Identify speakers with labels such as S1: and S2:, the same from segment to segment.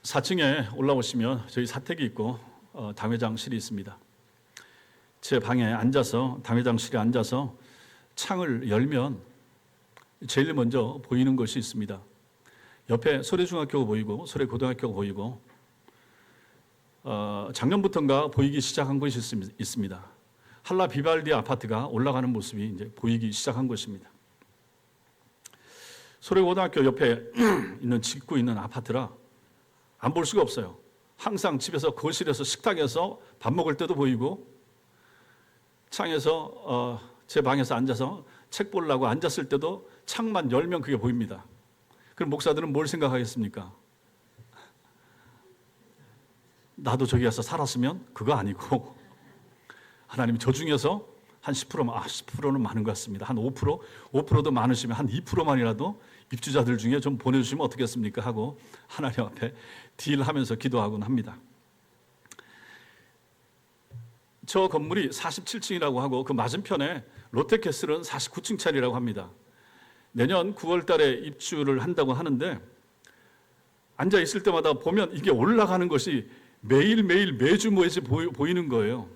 S1: 4층에 올라오시면 저희 사택이 있고 당회장실이 있습니다. 제 방에 앉아서 당회장실에 앉아서 창을 열면 제일 먼저 보이는 것이 있습니다. 옆에 소래중학교가 보이고 소래고등학교가 보이고 작년부터인가 보이기 시작한 것이 있습니다. 할라 비발디 아파트가 올라가는 모습이 이제 보이기 시작한 것입니다. 소래고등학교 옆에 있는 짓고 있는 아파트라 안 볼 수가 없어요. 항상 집에서 거실에서 식탁에서 밥 먹을 때도 보이고 창에서 제 방에서 앉아서 책 보려고 앉았을 때도 창만 열면 그게 보입니다. 그럼 목사들은 뭘 생각하겠습니까? 나도 저기 가서 살았으면 그거 아니고 하나님이 저 중에서 한 10%만 10%는 많은 것 같습니다. 한 5%도 많으시면 한 2%만이라도 입주자들 중에 좀 보내주시면 어떻겠습니까? 하고 하나님 앞에 딜하면서 기도하곤 합니다. 저 건물이 47층이라고 하고 그 맞은편에 롯데캐슬은 49층짜리라고 합니다. 내년 9월 달에 입주를 한다고 하는데 앉아 있을 때마다 보면 이게 올라가는 것이 매일매일 매주 보이는 거예요.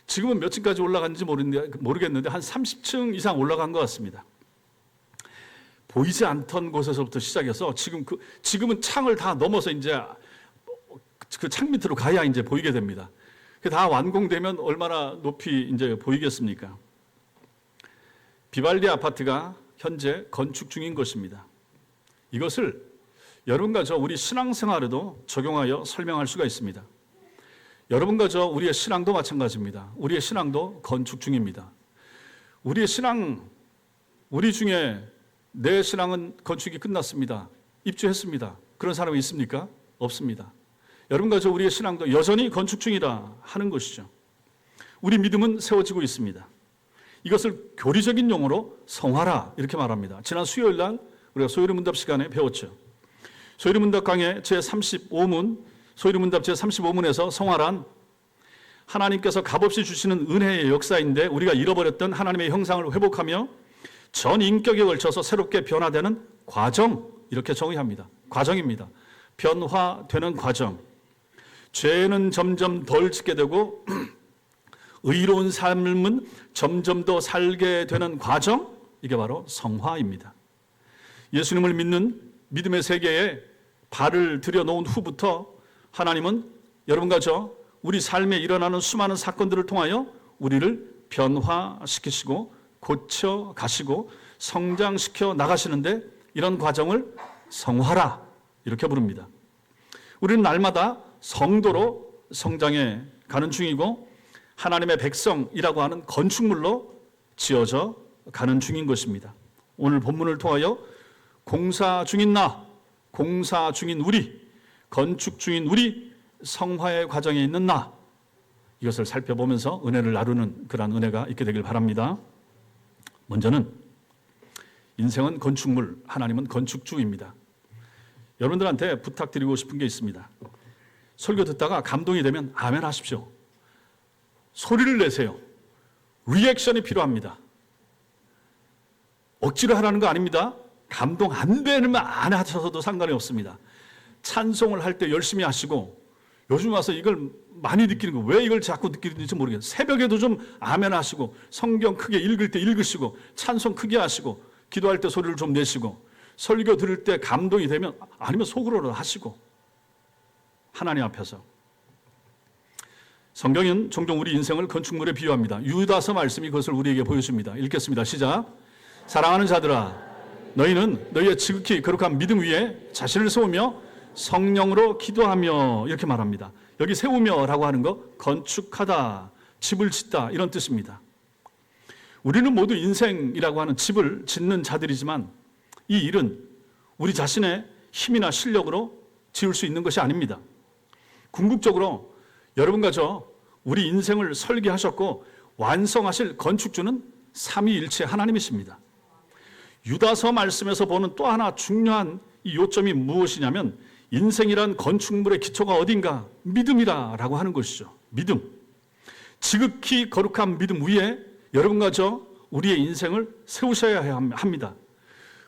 S1: 지금은 몇 층까지 올라갔는지 모르겠는데 한 30층 이상 올라간 것 같습니다. 보이지 않던 곳에서부터 시작해서 지금은 창을 다 넘어서 이제 그 창 밑으로 가야 이제 보이게 됩니다. 다 완공되면 얼마나 높이 이제 보이겠습니까? 비발디 아파트가 현재 건축 중인 것입니다. 이것을 여러분과 저 우리 신앙생활에도 적용하여 설명할 수가 있습니다. 여러분과 저 우리의 신앙도 마찬가지입니다. 우리의 신앙도 건축 중입니다. 우리의 신앙, 우리 중에 내 신앙은 건축이 끝났습니다. 입주했습니다. 그런 사람이 있습니까? 없습니다. 여러분과 저 우리의 신앙도 여전히 건축 중이라 하는 것이죠. 우리 믿음은 세워지고 있습니다. 이것을 교리적인 용어로 성화라 이렇게 말합니다. 지난 수요일 날 우리가 소요리문답 시간에 배웠죠. 소요리문답 강의 제35문 소요리문답 제35문에서 성화란 하나님께서 값없이 주시는 은혜의 역사인데 우리가 잃어버렸던 하나님의 형상을 회복하며 전 인격에 걸쳐서 새롭게 변화되는 과정 이렇게 정의합니다. 과정입니다. 변화되는 과정. 죄는 점점 덜 짓게 되고 의로운 삶은 점점 더 살게 되는 과정 이게 바로 성화입니다. 예수님을 믿는 믿음의 세계에 발을 들여놓은 후부터 하나님은 여러분과 저 우리 삶에 일어나는 수많은 사건들을 통하여 우리를 변화시키시고 고쳐가시고 성장시켜 나가시는데 이런 과정을 성화라 이렇게 부릅니다. 우리는 날마다 성도로 성장해 가는 중이고 하나님의 백성이라고 하는 건축물로 지어져 가는 중인 것입니다. 오늘 본문을 통하여 공사 중인 나, 공사 중인 우리, 건축 중인 우리, 성화의 과정에 있는 나 이것을 살펴보면서 은혜를 나누는 그러한 은혜가 있게 되길 바랍니다. 먼저는 인생은 건축물, 하나님은 건축주입니다. 여러분들한테 부탁드리고 싶은 게 있습니다. 설교 듣다가 감동이 되면 아멘 하십시오. 소리를 내세요. 리액션이 필요합니다. 억지로 하라는 거 아닙니다. 감동 안 되면 안 하셔도 상관이 없습니다. 찬송을 할 때 열심히 하시고 요즘 와서 이걸 많이 느끼는 거 왜 이걸 자꾸 느끼는지 모르겠어요. 새벽에도 좀 아멘 하시고 성경 크게 읽을 때 읽으시고 찬송 크게 하시고 기도할 때 소리를 좀 내시고 설교 들을 때 감동이 되면 아니면 속으로라도 하시고 하나님 앞에서 성경은 종종 우리 인생을 건축물에 비유합니다. 유다서 말씀이 그것을 우리에게 보여줍니다. 읽겠습니다. 시작. 사랑하는 자들아 너희는 너희의 지극히 거룩한 믿음 위에 자신을 세우며 성령으로 기도하며 이렇게 말합니다. 여기 세우며라고 하는 거 건축하다, 집을 짓다 이런 뜻입니다. 우리는 모두 인생이라고 하는 집을 짓는 자들이지만 이 일은 우리 자신의 힘이나 실력으로 지을 수 있는 것이 아닙니다. 궁극적으로 여러분과 저 우리 인생을 설계하셨고 완성하실 건축주는 삼위일체 하나님이십니다. 유다서 말씀에서 보는 또 하나 중요한 이 요점이 무엇이냐면 인생이란 건축물의 기초가 어딘가? 믿음이라고 하는 것이죠. 믿음. 지극히 거룩한 믿음 위에 여러분과 저 우리의 인생을 세우셔야 합니다.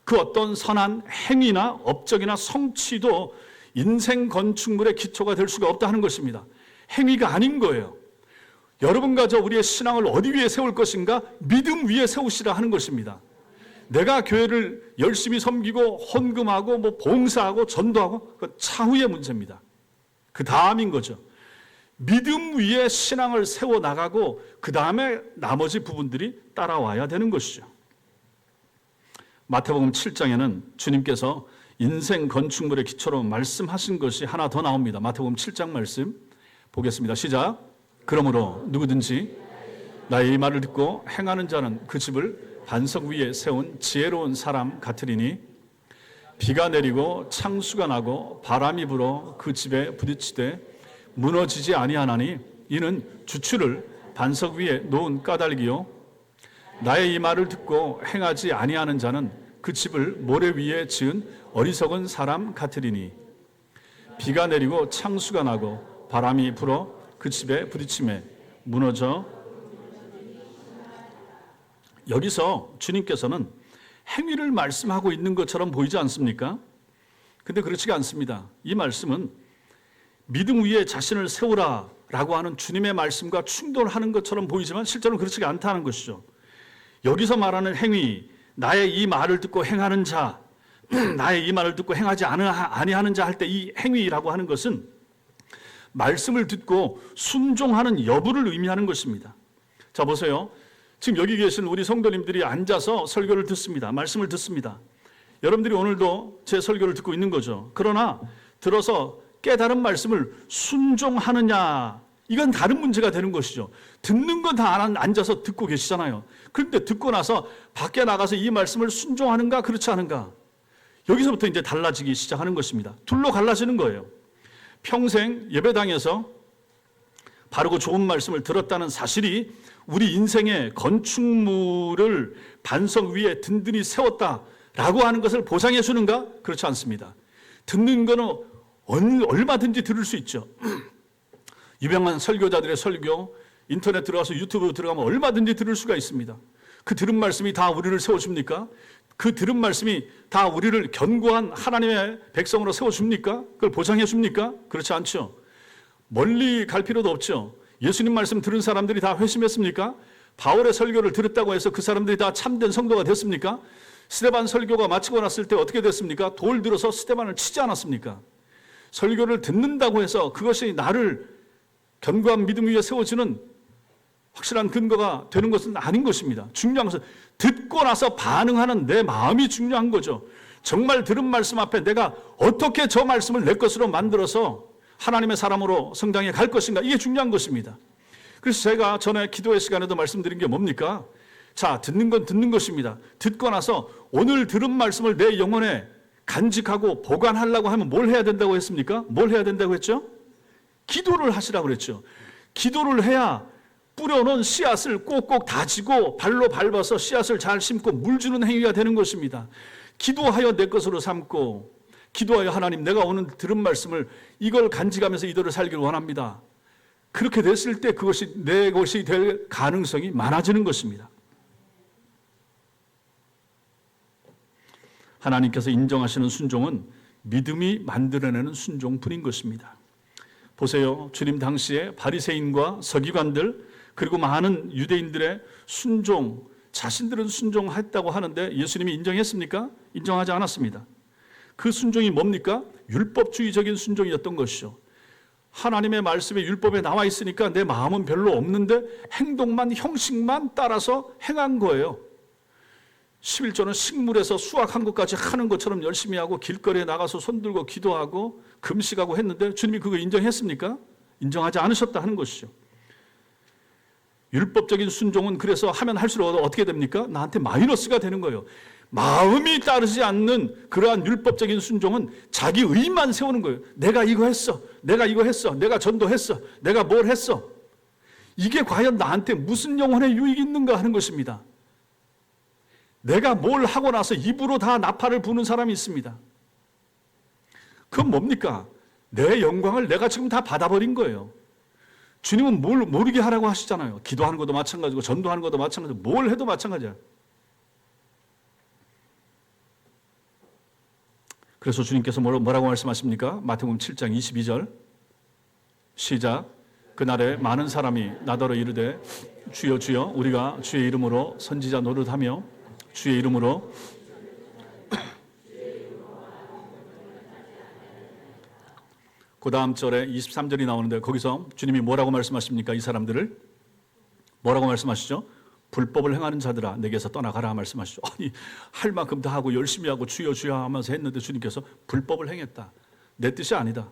S1: 그 어떤 선한 행위나 업적이나 성취도 인생 건축물의 기초가 될 수가 없다 하는 것입니다. 행위가 아닌 거예요. 여러분과 저 우리의 신앙을 어디 위에 세울 것인가? 믿음 위에 세우시라 하는 것입니다. 내가 교회를 열심히 섬기고 헌금하고 봉사하고 전도하고 그 차후의 문제입니다. 그 다음인 거죠. 믿음 위에 신앙을 세워나가고 그 다음에 나머지 부분들이 따라와야 되는 것이죠. 마태복음 7장에는 주님께서 인생 건축물의 기초로 말씀하신 것이 하나 더 나옵니다. 마태복음 7장 말씀 보겠습니다. 시작. 그러므로 누구든지 나의 이 말을 듣고 행하는 자는 그 집을 반석 위에 세운 지혜로운 사람 같으리니 비가 내리고 창수가 나고 바람이 불어 그 집에 부딪히되 무너지지 아니하나니 이는 주추를 반석 위에 놓은 까닭이요 나의 이 말을 듣고 행하지 아니하는 자는 그 집을 모래 위에 지은 어리석은 사람 같으리니 비가 내리고 창수가 나고 바람이 불어 그 집에 부딪힘에 무너져. 여기서 주님께서는 행위를 말씀하고 있는 것처럼 보이지 않습니까? 근데 그렇지가 않습니다. 이 말씀은 믿음 위에 자신을 세우라 라고 하는 주님의 말씀과 충돌하는 것처럼 보이지만 실제로는 그렇지가 않다는 것이죠. 여기서 말하는 행위, 나의 이 말을 듣고 행하는 자, 나의 이 말을 듣고 행하지 아니하는 자 할 때 이 행위라고 하는 것은 말씀을 듣고 순종하는 여부를 의미하는 것입니다. 자, 보세요. 지금 여기 계신 우리 성도님들이 앉아서 설교를 듣습니다. 말씀을 듣습니다. 여러분들이 오늘도 제 설교를 듣고 있는 거죠. 그러나 들어서 깨달은 말씀을 순종하느냐, 이건 다른 문제가 되는 것이죠. 듣는 건 다 앉아서 듣고 계시잖아요. 그런데 듣고 나서 밖에 나가서 이 말씀을 순종하는가 그렇지 않은가, 여기서부터 이제 달라지기 시작하는 것입니다. 둘로 갈라지는 거예요. 평생 예배당에서 바르고 좋은 말씀을 들었다는 사실이 우리 인생의 건축물을 반석 위에 든든히 세웠다라고 하는 것을 보장해 주는가? 그렇지 않습니다. 듣는 거는 얼마든지 들을 수 있죠. 유명한 설교자들의 설교, 인터넷 들어가서 유튜브 들어가면 얼마든지 들을 수가 있습니다. 그 들은 말씀이 다 우리를 세워줍니까? 그 들은 말씀이 다 우리를 견고한 하나님의 백성으로 세워줍니까? 그걸 보장해 줍니까? 그렇지 않죠. 멀리 갈 필요도 없죠. 예수님 말씀 들은 사람들이 다 회심했습니까? 바울의 설교를 들었다고 해서 그 사람들이 다 참된 성도가 됐습니까? 스데반 설교가 마치고 났을 때 어떻게 됐습니까? 돌 들어서 스데반을 치지 않았습니까? 설교를 듣는다고 해서 그것이 나를 견고한 믿음 위에 세워주는 확실한 근거가 되는 것은 아닌 것입니다. 중요한 것은 듣고 나서 반응하는 내 마음이 중요한 거죠. 정말 들은 말씀 앞에 내가 어떻게 저 말씀을 내 것으로 만들어서 하나님의 사람으로 성당에 갈 것인가, 이게 중요한 것입니다. 그래서 제가 전에 기도의 시간에도 말씀드린 게 뭡니까? 자, 듣는 건 듣는 것입니다. 듣고 나서 오늘 들은 말씀을 내 영혼에 간직하고 보관하려고 하면 뭘 해야 된다고 했습니까? 뭘 해야 된다고 했죠? 기도를 하시라고 그랬죠. 기도를 해야 뿌려놓은 씨앗을 꼭꼭 다지고 발로 밟아서 씨앗을 잘 심고 물 주는 행위가 되는 것입니다. 기도하여 내 것으로 삼고, 기도하여 하나님, 내가 오늘 들은 말씀을 이걸 간직하면서 이대로 살기를 원합니다. 그렇게 됐을 때 그것이 내 것이 될 가능성이 많아지는 것입니다. 하나님께서 인정하시는 순종은 믿음이 만들어내는 순종뿐인 것입니다. 보세요. 주님 당시에 바리새인과 서기관들 그리고 많은 유대인들의 순종, 자신들은 순종했다고 하는데 예수님이 인정했습니까? 인정하지 않았습니다. 그 순종이 뭡니까? 율법주의적인 순종이었던 것이죠. 하나님의 말씀에 율법에 나와 있으니까 내 마음은 별로 없는데 행동만, 형식만 따라서 행한 거예요. 11조는 식물에서 수확한 것까지 하는 것처럼 열심히 하고 길거리에 나가서 손들고 기도하고 금식하고 했는데 주님이 그거 인정했습니까? 인정하지 않으셨다 하는 것이죠. 율법적인 순종은 그래서 하면 할수록 어떻게 됩니까? 나한테 마이너스가 되는 거예요. 마음이 따르지 않는 그러한 율법적인 순종은 자기 의만 세우는 거예요. 내가 이거 했어. 내가 이거 했어. 내가 전도했어. 내가 뭘 했어. 이게 과연 나한테 무슨 영혼의 유익이 있는가 하는 것입니다. 내가 뭘 하고 나서 입으로 다 나팔을 부는 사람이 있습니다. 그건 뭡니까? 내 영광을 내가 지금 다 받아버린 거예요. 주님은 뭘 모르게 하라고 하시잖아요. 기도하는 것도 마찬가지고 전도하는 것도 마찬가지고 뭘 해도 마찬가지야. 그래서 주님께서 뭐라고 말씀하십니까? 마태복음 7장 22절 시작. 그날에 많은 사람이 나더러 이르되 주여 주여 우리가 주의 이름으로 선지자 노릇하며 주의 이름으로 그 다음 절에 23절이 나오는데 거기서 주님이 뭐라고 말씀하십니까? 이 사람들을 뭐라고 말씀하시죠? 불법을 행하는 자들아 내게서 떠나가라 말씀하시죠. 아니 할 만큼 다 하고 열심히 하고 주여 주여 하면서 했는데 주님께서 불법을 행했다. 내 뜻이 아니다.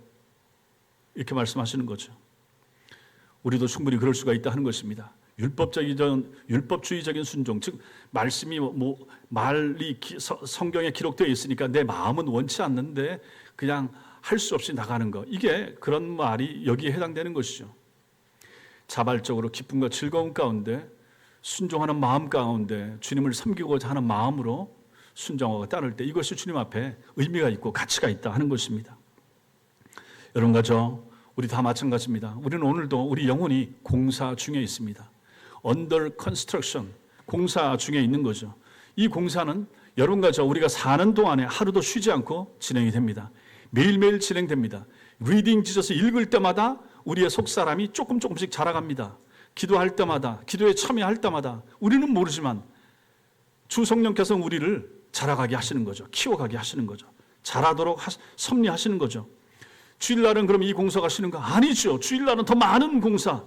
S1: 이렇게 말씀하시는 거죠. 우리도 충분히 그럴 수가 있다 하는 것입니다. 율법주의적인 순종, 즉 말씀이 말이 성경에 기록되어 있으니까 내 마음은 원치 않는데 그냥 할 수 없이 나가는 것. 이게 그런 말이 여기에 해당되는 것이죠. 자발적으로 기쁨과 즐거움 가운데 순종하는 마음 가운데 주님을 섬기고자 하는 마음으로 순종하고 따를 때 이것이 주님 앞에 의미가 있고 가치가 있다 하는 것입니다. 여러분과 저 우리 다 마찬가지입니다. 우리는 오늘도 우리 영혼이 공사 중에 있습니다. Under construction, 공사 중에 있는 거죠. 이 공사는 여러분과 저 우리가 사는 동안에 하루도 쉬지 않고 진행이 됩니다. 매일매일 진행됩니다. 리딩 지저스 읽을 때마다 우리의 속사람이 조금씩 자라갑니다. 기도할 때마다, 기도에 참여할 때마다 우리는 모르지만 주 성령께서 우리를 자라가게 하시는 거죠. 키워가게 하시는 거죠. 자라도록 섭리하시는 거죠. 주일날은 그럼 이 공사가 쉬는 거 아니죠. 주일날은 더 많은 공사,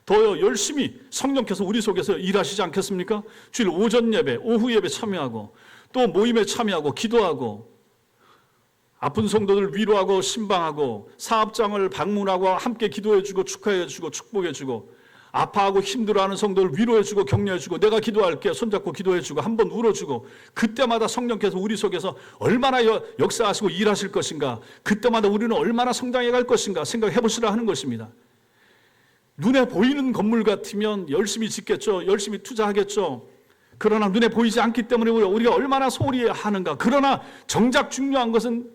S1: 더 열심히 성령께서 우리 속에서 일하시지 않겠습니까? 주일 오전 예배, 오후 예배 참여하고 또 모임에 참여하고 기도하고 아픈 성도들 위로하고 신방하고 사업장을 방문하고 함께 기도해주고 축하해주고 축복해주고 아파하고 힘들어하는 성도를 위로해주고 격려해주고 내가 기도할게 손잡고 기도해주고 한번 울어주고 그때마다 성령께서 우리 속에서 얼마나 역사하시고 일하실 것인가 그때마다 우리는 얼마나 성장해 갈 것인가 생각해 보시라 하는 것입니다. 눈에 보이는 건물 같으면 열심히 짓겠죠. 열심히 투자하겠죠. 그러나 눈에 보이지 않기 때문에 우리가 얼마나 소홀히 하는가. 그러나 정작 중요한 것은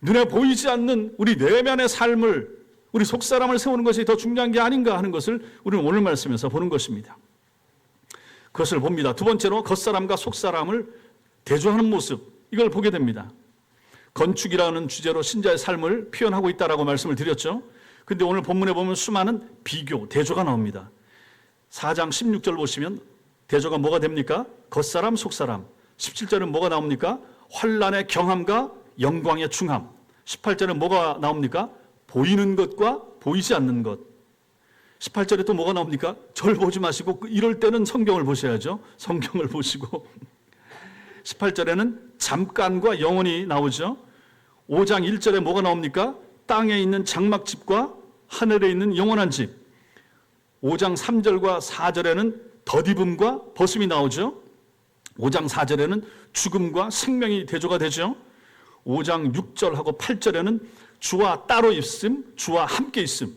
S1: 눈에 보이지 않는 우리 내면의 삶을 우리 속사람을 세우는 것이 더 중요한 게 아닌가 하는 것을 우리는 오늘 말씀에서 보는 것입니다. 그것을 봅니다. 두 번째로 겉사람과 속사람을 대조하는 모습 이걸 보게 됩니다. 건축이라는 주제로 신자의 삶을 표현하고 있다라고 말씀을 드렸죠. 그런데 오늘 본문에 보면 수많은 비교, 대조가 나옵니다. 4장 16절 보시면 대조가 뭐가 됩니까? 겉사람, 속사람. 17절은 뭐가 나옵니까? 환난의 경함과 영광의 중함. 18절은 뭐가 나옵니까? 보이는 것과 보이지 않는 것. 18절에 또 뭐가 나옵니까? 절 보지 마시고 이럴 때는 성경을 보셔야죠. 성경을 보시고 18절에는 잠깐과 영원히 나오죠. 5장 1절에 뭐가 나옵니까? 땅에 있는 장막집과 하늘에 있는 영원한 집. 5장 3절과 4절에는 덧입음과 벗음이 나오죠. 5장 4절에는 죽음과 생명이 대조가 되죠. 5장 6절하고 8절에는 주와 따로 있음, 주와 함께 있음.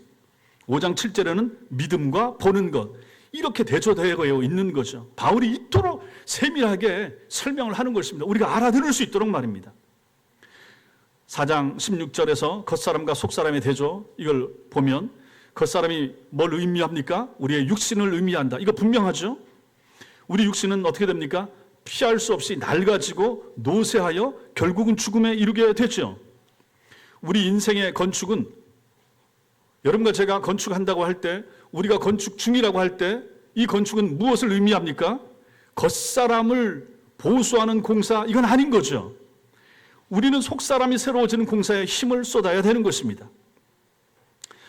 S1: 5장 7절에는 믿음과 보는 것. 이렇게 대조되어 있는 거죠. 바울이 이토록 세밀하게 설명을 하는 것입니다. 우리가 알아들을 수 있도록 말입니다. 4장 16절에서 겉사람과 속사람의 대조 이걸 보면 겉사람이 뭘 의미합니까? 우리의 육신을 의미한다. 이거 분명하죠. 우리 육신은 어떻게 됩니까? 피할 수 없이 낡아지고 노쇠하여 결국은 죽음에 이르게 되죠. 우리 인생의 건축은 여러분과 제가 건축한다고 할 때 우리가 건축 중이라고 할 때 이 건축은 무엇을 의미합니까? 겉사람을 보수하는 공사 이건 아닌 거죠. 우리는 속사람이 새로워지는 공사에 힘을 쏟아야 되는 것입니다.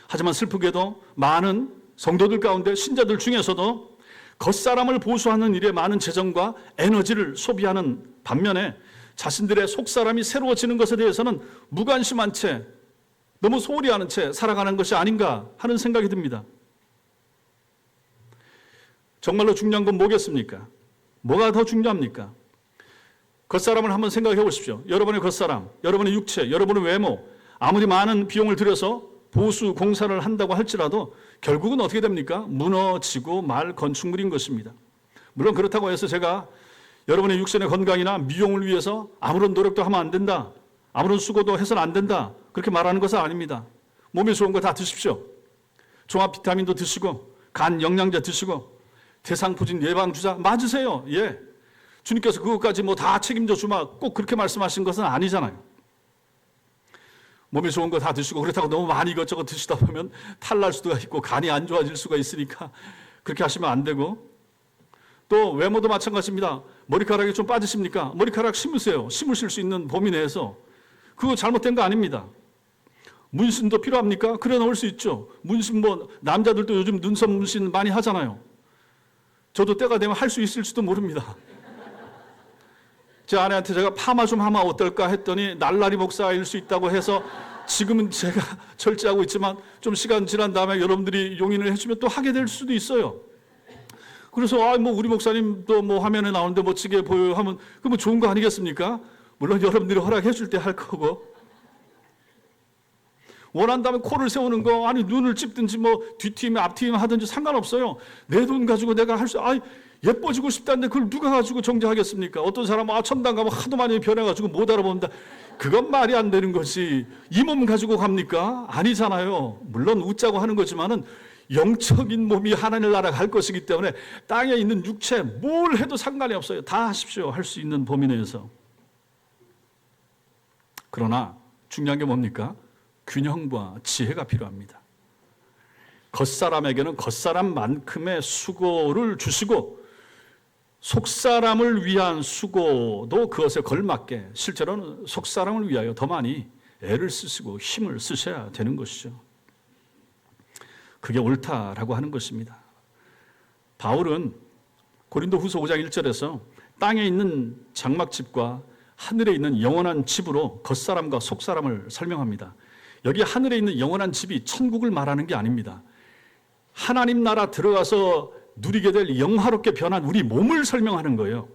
S1: 하지만 슬프게도 많은 성도들 가운데 신자들 중에서도 겉사람을 보수하는 일에 많은 재정과 에너지를 소비하는 반면에 자신들의 속사람이 새로워지는 것에 대해서는 무관심한 채 너무 소홀히 하는 채 살아가는 것이 아닌가 하는 생각이 듭니다. 정말로 중요한 건 뭐겠습니까? 뭐가 더 중요합니까? 겉사람을 한번 생각해 보십시오. 여러분의 겉사람, 여러분의 육체, 여러분의 외모 아무리 많은 비용을 들여서 보수 공사를 한다고 할지라도 결국은 어떻게 됩니까? 무너지고 말 건축물인 것입니다. 물론 그렇다고 해서 제가 여러분의 육신의 건강이나 미용을 위해서 아무런 노력도 하면 안 된다. 아무런 수고도 해서는 안 된다. 그렇게 말하는 것은 아닙니다. 몸에 좋은 거 다 드십시오. 종합 비타민도 드시고 간 영양제 드시고 대상포진 예방주사 맞으세요. 예. 주님께서 그것까지 뭐 다 책임져 주마 꼭 그렇게 말씀하신 것은 아니잖아요. 몸에 좋은 거 다 드시고 그렇다고 너무 많이 이것저것 드시다 보면 탈날 수도 있고 간이 안 좋아질 수가 있으니까 그렇게 하시면 안 되고, 또 외모도 마찬가지입니다. 머리카락이 좀 빠지십니까? 머리카락 심으세요. 심으실 수 있는 범위 내에서. 그거 잘못된 거 아닙니다. 문신도 필요합니까? 그래 놓을 수 있죠. 문신 남자들도 요즘 눈썹 문신 많이 하잖아요. 저도 때가 되면 할 수 있을지도 모릅니다. 제 아내한테 제가 파마 좀 하면 어떨까 했더니 날라리 목사일 수 있다고 해서 지금은 제가 절제하고 있지만 좀 시간 지난 다음에 여러분들이 용인을 해주면 또 하게 될 수도 있어요. 그래서 우리 목사님도 화면에 나오는데 멋지게 보여요 하면 그거 좋은 거 아니겠습니까? 물론 여러분들이 허락해 줄 때 할 거고, 원한다면 코를 세우는 거, 눈을 찝든지 뒤트임 앞트임 하든지 상관없어요. 내 돈 가지고 내가 예뻐지고 싶다는데 그걸 누가 가지고 정죄하겠습니까? 어떤 사람은 천당 가면 하도 많이 변해가지고 못 알아본다. 그건 말이 안 되는 거지. 이 몸 가지고 갑니까? 아니잖아요. 물론 웃자고 하는 거지만은 영적인 몸이 하나님 나라 갈 것이기 때문에 땅에 있는 육체 뭘 해도 상관이 없어요. 다 하십시오. 할 수 있는 범위 내에서. 그러나 중요한 게 뭡니까? 균형과 지혜가 필요합니다. 겉사람에게는 겉사람만큼의 수고를 주시고 속사람을 위한 수고도 그것에 걸맞게 실제로는 속사람을 위하여 더 많이 애를 쓰시고 힘을 쓰셔야 되는 것이죠. 그게 옳다라고 하는 것입니다. 바울은 고린도후서 5장 1절에서 땅에 있는 장막집과 하늘에 있는 영원한 집으로 겉사람과 속사람을 설명합니다. 여기 하늘에 있는 영원한 집이 천국을 말하는 게 아닙니다. 하나님 나라 들어가서 누리게 될 영화롭게 변한 우리 몸을 설명하는 거예요.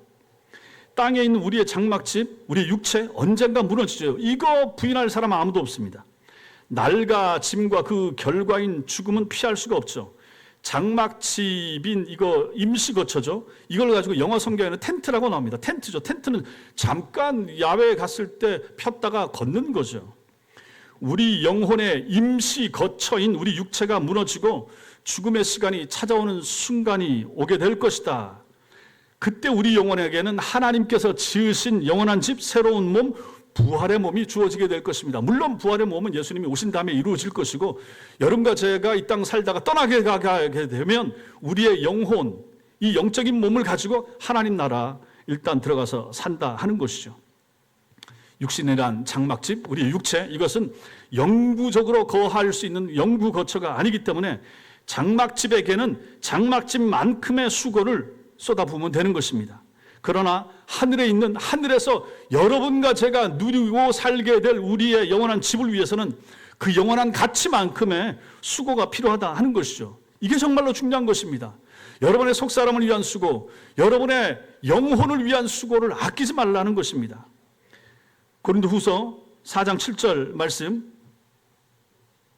S1: 땅에 있는 우리의 장막집, 우리의 육체 언젠가 무너지죠. 이거 부인할 사람은 아무도 없습니다. 날과 짐과 그 결과인 죽음은 피할 수가 없죠. 장막집인 이거 임시거처죠. 이걸 가지고 영어 성경에는 텐트라고 나옵니다. 텐트죠. 텐트는 잠깐 야외에 갔을 때 폈다가 걷는 거죠. 우리 영혼의 임시거처인 우리 육체가 무너지고 죽음의 시간이 찾아오는 순간이 오게 될 것이다. 그때 우리 영혼에게는 하나님께서 지으신 영원한 집, 새로운 몸, 부활의 몸이 주어지게 될 것입니다. 물론 부활의 몸은 예수님이 오신 다음에 이루어질 것이고, 여러분과 제가 이 땅 살다가 떠나게 가게 되면 우리의 영혼, 이 영적인 몸을 가지고 하나님 나라 일단 들어가서 산다 하는 것이죠. 육신이란 장막집, 우리의 육체, 이것은 영구적으로 거할 수 있는 영구 거처가 아니기 때문에 장막집에게는 장막집만큼의 수고를 쏟아부으면 되는 것입니다. 그러나 하늘에 있는, 하늘에서 여러분과 제가 누리고 살게 될 우리의 영원한 집을 위해서는 그 영원한 가치만큼의 수고가 필요하다 하는 것이죠. 이게 정말로 중요한 것입니다. 여러분의 속사람을 위한 수고, 여러분의 영혼을 위한 수고를 아끼지 말라는 것입니다. 고린도후서 4장 7절 말씀,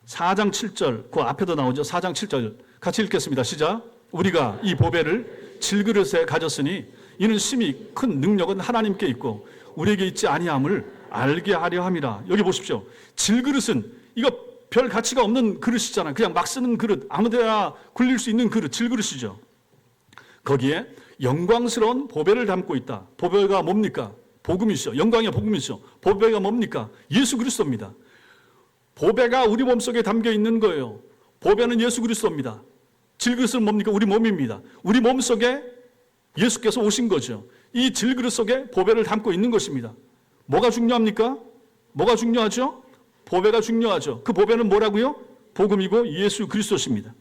S1: 4장 7절, 그 앞에도 나오죠. 4장 7절 같이 읽겠습니다. 시작. 우리가 이 보배를 질그릇에 가졌으니 이는 심히 큰 능력은 하나님께 있고 우리에게 있지 아니함을 알게 하려 함이라. 여기 보십시오. 질그릇은 이거 별 가치가 없는 그릇이잖아요. 그냥 막 쓰는 그릇, 아무데나 굴릴 수 있는 그릇, 질그릇이죠. 거기에 영광스러운 보배를 담고 있다. 보배가 뭡니까? 복음이죠. 영광의 복음이죠. 보배가 뭡니까? 예수 그리스도입니다. 보배가 우리 몸속에 담겨 있는 거예요. 보배는 예수 그리스도입니다. 질그릇은 뭡니까? 우리 몸입니다. 우리 몸속에 예수께서 오신 거죠. 이 질그릇 속에 보배를 담고 있는 것입니다. 뭐가 중요합니까? 뭐가 중요하죠? 보배가 중요하죠. 그 보배는 뭐라고요? 복음이고 예수 그리스도십니다.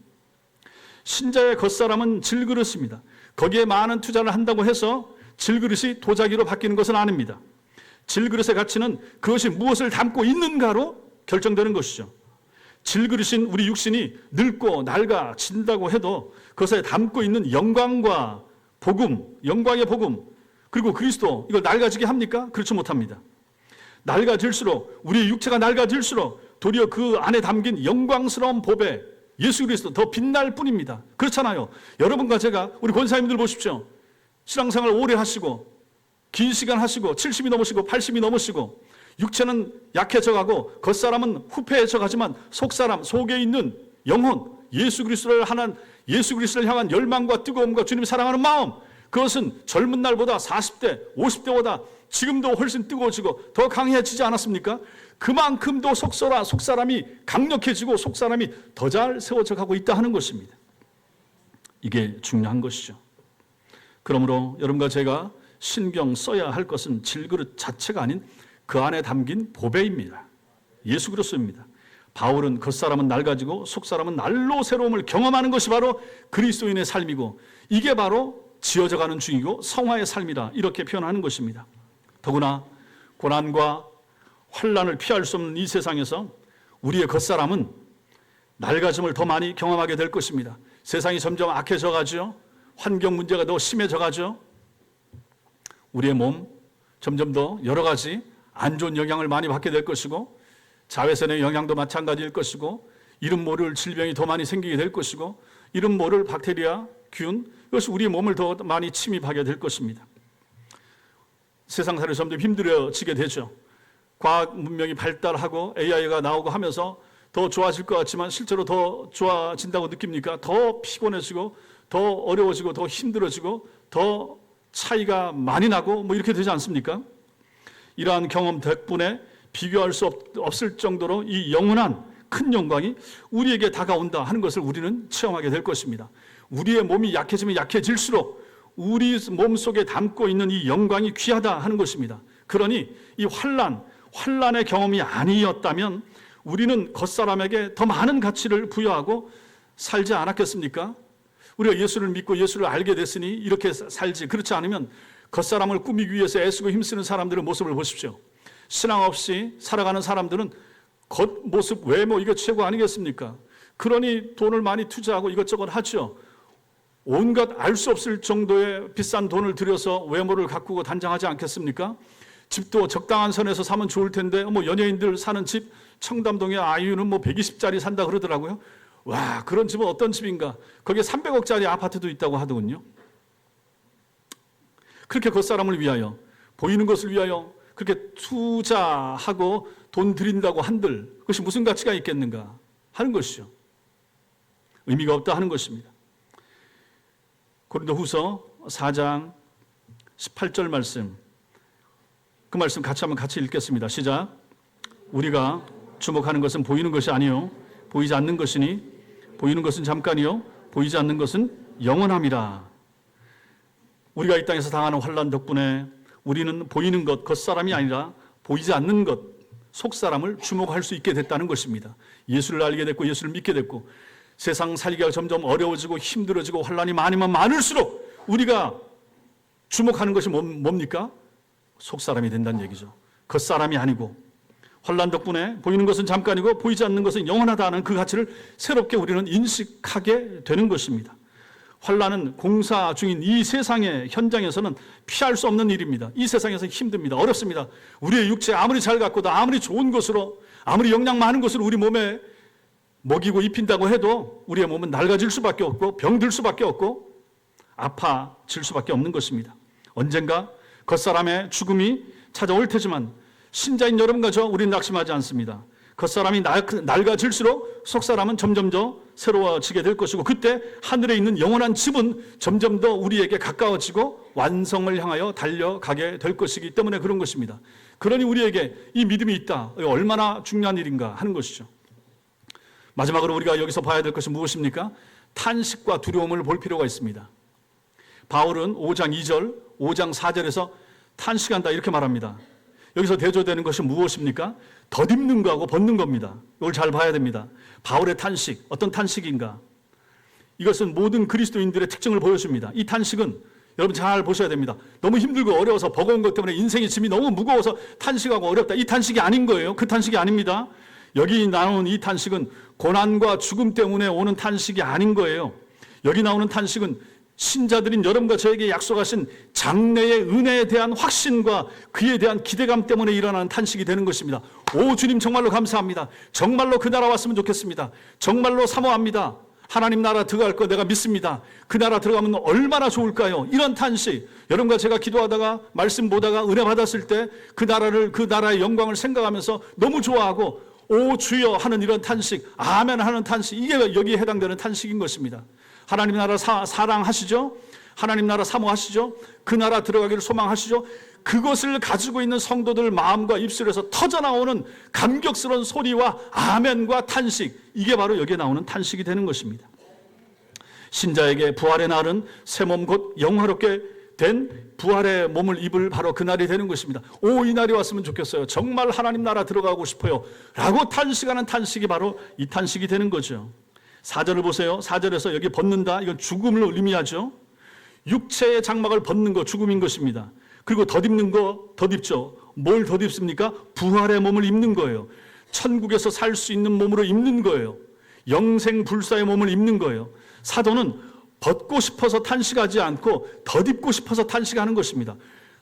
S1: 신자의 겉사람은 질그릇입니다. 거기에 많은 투자를 한다고 해서 질그릇이 도자기로 바뀌는 것은 아닙니다. 질그릇의 가치는 그것이 무엇을 담고 있는가로 결정되는 것이죠. 질그릇인 우리 육신이 늙고 낡아진다고 해도 그것에 담고 있는 영광과 복음, 영광의 복음, 그리고 그리스도, 이걸 낡아지게 합니까? 그렇지 못합니다. 낡아질수록, 우리의 육체가 낡아질수록 도리어 그 안에 담긴 영광스러운 보배, 예수 그리스도 더 빛날 뿐입니다. 그렇잖아요. 여러분과 제가, 우리 권사님들 보십시오. 신앙생활 오래 하시고 긴 시간 하시고 70이 넘으시고 80이 넘으시고 육체는 약해져가고 겉사람은 후패해져가지만 속사람, 속에 있는 영혼, 예수 그리스도를 향한 열망과 뜨거움과 주님을 사랑하는 마음, 그것은 젊은 날보다 40대, 50대보다 지금도 훨씬 뜨거워지고 더 강해지지 않았습니까? 그만큼 더 속사람이 강력해지고 속사람이 더 잘 세워져 가고 있다 하는 것입니다. 이게 중요한 것이죠. 그러므로 여러분과 제가 신경 써야 할 것은 질그릇 자체가 아닌 그 안에 담긴 보배입니다. 예수 그리스도입니다. 바울은 겉사람은 낡아지고 속사람은 날로 새로움을 경험하는 것이 바로 그리스도인의 삶이고 이게 바로 지어져가는 중이고 성화의 삶이다 이렇게 표현하는 것입니다. 더구나 고난과 환난을 피할 수 없는 이 세상에서 우리의 겉사람은 낡아짐을 더 많이 경험하게 될 것입니다. 세상이 점점 악해져 가죠. 환경 문제가 더 심해져 가죠. 우리의 몸 점점 더 여러 가지 안 좋은 영향을 많이 받게 될 것이고 자외선의 영향도 마찬가지일 것이고 이름 모를 질병이 더 많이 생기게 될 것이고 이름 모를 박테리아, 균 이것이 우리의 몸을 더 많이 침입하게 될 것입니다. 세상살이 점점 힘들어지게 되죠. 과학 문명이 발달하고 AI가 나오고 하면서 더 좋아질 것 같지만 실제로 더 좋아진다고 느낍니까? 더 피곤해지고 더 어려워지고 더 힘들어지고 더 차이가 많이 나고 뭐 이렇게 되지 않습니까? 이러한 경험 덕분에 비교할 수 없을 정도로 이 영원한 큰 영광이 우리에게 다가온다 하는 것을 우리는 체험하게 될 것입니다. 우리의 몸이 약해지면 약해질수록 우리 몸속에 담고 있는 이 영광이 귀하다 하는 것입니다. 그러니 이 환난의 경험이 아니었다면 우리는 겉사람에게 더 많은 가치를 부여하고 살지 않았겠습니까? 우리가 예수를 믿고 예수를 알게 됐으니 이렇게 살지, 그렇지 않으면 겉사람을 꾸미기 위해서 애쓰고 힘쓰는 사람들의 모습을 보십시오. 신앙 없이 살아가는 사람들은 겉모습, 외모 이게 최고 아니겠습니까? 그러니 돈을 많이 투자하고 이것저것 하죠. 온갖 알 수 없을 정도의 비싼 돈을 들여서 외모를 가꾸고 단장하지 않겠습니까? 집도 적당한 선에서 사면 좋을 텐데 뭐 연예인들 사는 집 청담동의 아이유는 뭐 120짜리 산다 그러더라고요. 와, 그런 집은 어떤 집인가? 거기에 300억짜리 아파트도 있다고 하더군요. 그렇게 겉사람을 위하여, 보이는 것을 위하여 그렇게 투자하고 돈 들인다고 한들 그것이 무슨 가치가 있겠는가 하는 것이죠. 의미가 없다 하는 것입니다. 고린도후서 4장 18절 말씀, 그 말씀 같이 한번 같이 읽겠습니다. 시작. 우리가 주목하는 것은 보이는 것이 아니요 보이지 않는 것이니 보이는 것은 잠깐이요 보이지 않는 것은 영원함이라. 우리가 이 땅에서 당하는 환난 덕분에 우리는 보이는 것, 겉사람이 아니라 보이지 않는 것, 속사람을 주목할 수 있게 됐다는 것입니다. 예수를 알게 됐고 예수를 믿게 됐고 세상 살기가 점점 어려워지고 힘들어지고 환난이 많으면 많을수록 우리가 주목하는 것이 뭡니까? 속사람이 된다는 얘기죠. 겉사람이 아니고 환난 덕분에 보이는 것은 잠깐이고 보이지 않는 것은 영원하다는 그 가치를 새롭게 우리는 인식하게 되는 것입니다. 환난은 공사 중인 이 세상의 현장에서는 피할 수 없는 일입니다. 이 세상에서 힘듭니다. 어렵습니다. 우리의 육체 아무리 잘 갖고도 아무리 좋은 것으로 아무리 영양 많은 것으로 우리 몸에 먹이고 입힌다고 해도 우리의 몸은 낡아질 수밖에 없고 병들 수밖에 없고 아파질 수밖에 없는 것입니다. 언젠가 겉사람의 죽음이 찾아올 테지만 신자인 여러분과 저 우리는 낙심하지 않습니다. 겉사람이 낡아질수록 속사람은 점점 더 새로워지게 될 것이고 그때 하늘에 있는 영원한 집은 점점 더 우리에게 가까워지고 완성을 향하여 달려가게 될 것이기 때문에 그런 것입니다. 그러니 우리에게 이 믿음이 있다. 얼마나 중요한 일인가 하는 것이죠. 마지막으로 우리가 여기서 봐야 될 것이 무엇입니까? 탄식과 두려움을 볼 필요가 있습니다. 바울은 5장 2절, 5장 4절에서 탄식한다 이렇게 말합니다. 여기서 대조되는 것이 무엇입니까? 덧입는 거하고 벗는 겁니다. 이걸 잘 봐야 됩니다. 바울의 탄식, 어떤 탄식인가? 이것은 모든 그리스도인들의 특징을 보여줍니다. 이 탄식은 여러분 잘 보셔야 됩니다. 너무 힘들고 어려워서 버거운 것 때문에 인생의 짐이 너무 무거워서 탄식하고 어렵다. 이 탄식이 아닌 거예요. 그 탄식이 아닙니다. 여기 나오는 이 탄식은 고난과 죽음 때문에 오는 탄식이 아닌 거예요. 여기 나오는 탄식은 신자들인 여러분과 저에게 약속하신 장래의 은혜에 대한 확신과 그에 대한 기대감 때문에 일어나는 탄식이 되는 것입니다. 오 주님 정말로 감사합니다. 정말로 그 나라 왔으면 좋겠습니다. 정말로 사모합니다. 하나님 나라 들어갈 거 내가 믿습니다. 그 나라 들어가면 얼마나 좋을까요? 이런 탄식. 여러분과 제가 기도하다가 말씀 보다가 은혜 받았을 때 그 나라의 영광을 생각하면서 너무 좋아하고 오 주여 하는 이런 탄식, 아멘 하는 탄식, 이게 여기에 해당되는 탄식인 것입니다. 하나님 나라 사랑하시죠? 하나님 나라 사모하시죠? 그 나라 들어가기를 소망하시죠? 그것을 가지고 있는 성도들 마음과 입술에서 터져나오는 감격스러운 소리와 아멘과 탄식, 이게 바로 여기에 나오는 탄식이 되는 것입니다. 신자에게 부활의 날은 새 몸 곧 영화롭게 된 부활의 몸을 입을 바로 그 날이 되는 것입니다. 오, 이 날이 왔으면 좋겠어요. 정말 하나님 나라 들어가고 싶어요 라고 탄식하는 탄식이 바로 이 탄식이 되는 거죠. 4절을 보세요. 4절에서 여기 벗는다, 이건 죽음을 의미하죠. 육체의 장막을 벗는 거 죽음인 것입니다. 그리고 덧입는 거 덧입죠. 뭘 덧입습니까? 부활의 몸을 입는 거예요. 천국에서 살 수 있는 몸으로 입는 거예요. 영생불사의 몸을 입는 거예요. 사도는 벗고 싶어서 탄식하지 않고 덧입고 싶어서 탄식하는 것입니다.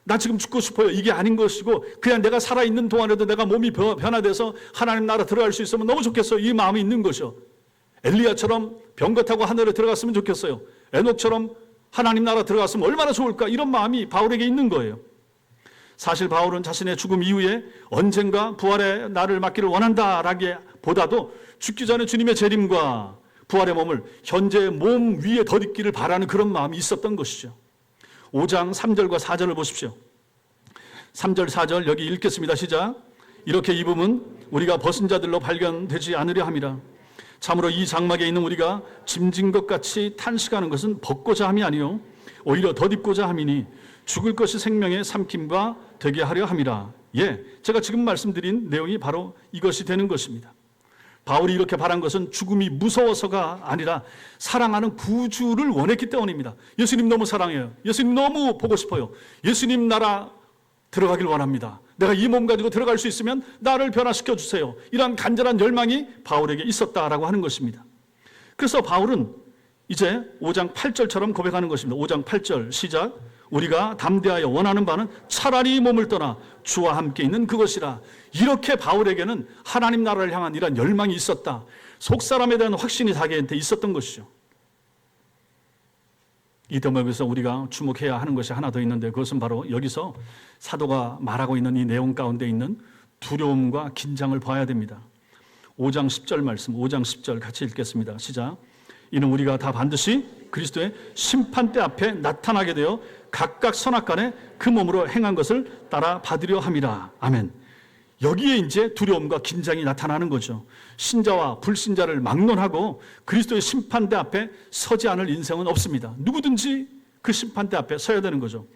S1: 나 지금 죽고 싶어요, 이게 아닌 것이고, 그냥 내가 살아있는 동안에도 내가 몸이 변화돼서 하나님 나라 들어갈 수 있으면 너무 좋겠어요, 이 마음이 있는 거죠. 엘리야처럼 병거 타고 하늘에 들어갔으면 좋겠어요. 에녹처럼 하나님 나라 들어갔으면 얼마나 좋을까, 이런 마음이 바울에게 있는 거예요. 사실 바울은 자신의 죽음 이후에 언젠가 부활의 날을 맞기를 원한다라기보다도 죽기 전에 주님의 재림과 부활의 몸을 현재의 몸 위에 덧입기를 바라는 그런 마음이 있었던 것이죠. 5장 3절과 4절을 보십시오. 3절 4절 여기 읽겠습니다. 시작. 이렇게 입음은 우리가 벗은 자들로 발견되지 않으려 함이라. 참으로 이 장막에 있는 우리가 짐진 것 같이 탄식하는 것은 벗고자 함이 아니요 오히려 덧입고자 함이니 죽을 것이 생명의 삼킴과 되게 하려 함이라. 예, 제가 지금 말씀드린 내용이 바로 이것이 되는 것입니다. 바울이 이렇게 바란 것은 죽음이 무서워서가 아니라 사랑하는 구주를 원했기 때문입니다. 예수님 너무 사랑해요. 예수님 너무 보고 싶어요. 예수님 나라 들어가길 원합니다. 내가 이 몸 가지고 들어갈 수 있으면 나를 변화시켜 주세요. 이러한 간절한 열망이 바울에게 있었다라고 하는 것입니다. 그래서 바울은 이제 5장 8절처럼 고백하는 것입니다. 5장 8절 시작. 우리가 담대하여 원하는 바는 차라리 몸을 떠나 주와 함께 있는 그것이라. 이렇게 바울에게는 하나님 나라를 향한 이런 열망이 있었다. 속사람에 대한 확신이 자기한테 있었던 것이죠. 이 대목에서 우리가 주목해야 하는 것이 하나 더 있는데, 그것은 바로 여기서 사도가 말하고 있는 이 내용 가운데 있는 두려움과 긴장을 봐야 됩니다. 5장 10절 말씀, 5장 10절 같이 읽겠습니다. 시작. 이는 우리가 다 반드시 그리스도의 심판대 앞에 나타나게 되어 각각 선악간에 그 몸으로 행한 것을 따라 받으려 함이라. 아멘. 여기에 이제 두려움과 긴장이 나타나는 거죠. 신자와 불신자를 막론하고 그리스도의 심판대 앞에 서지 않을 인생은 없습니다. 누구든지 그 심판대 앞에 서야 되는 거죠.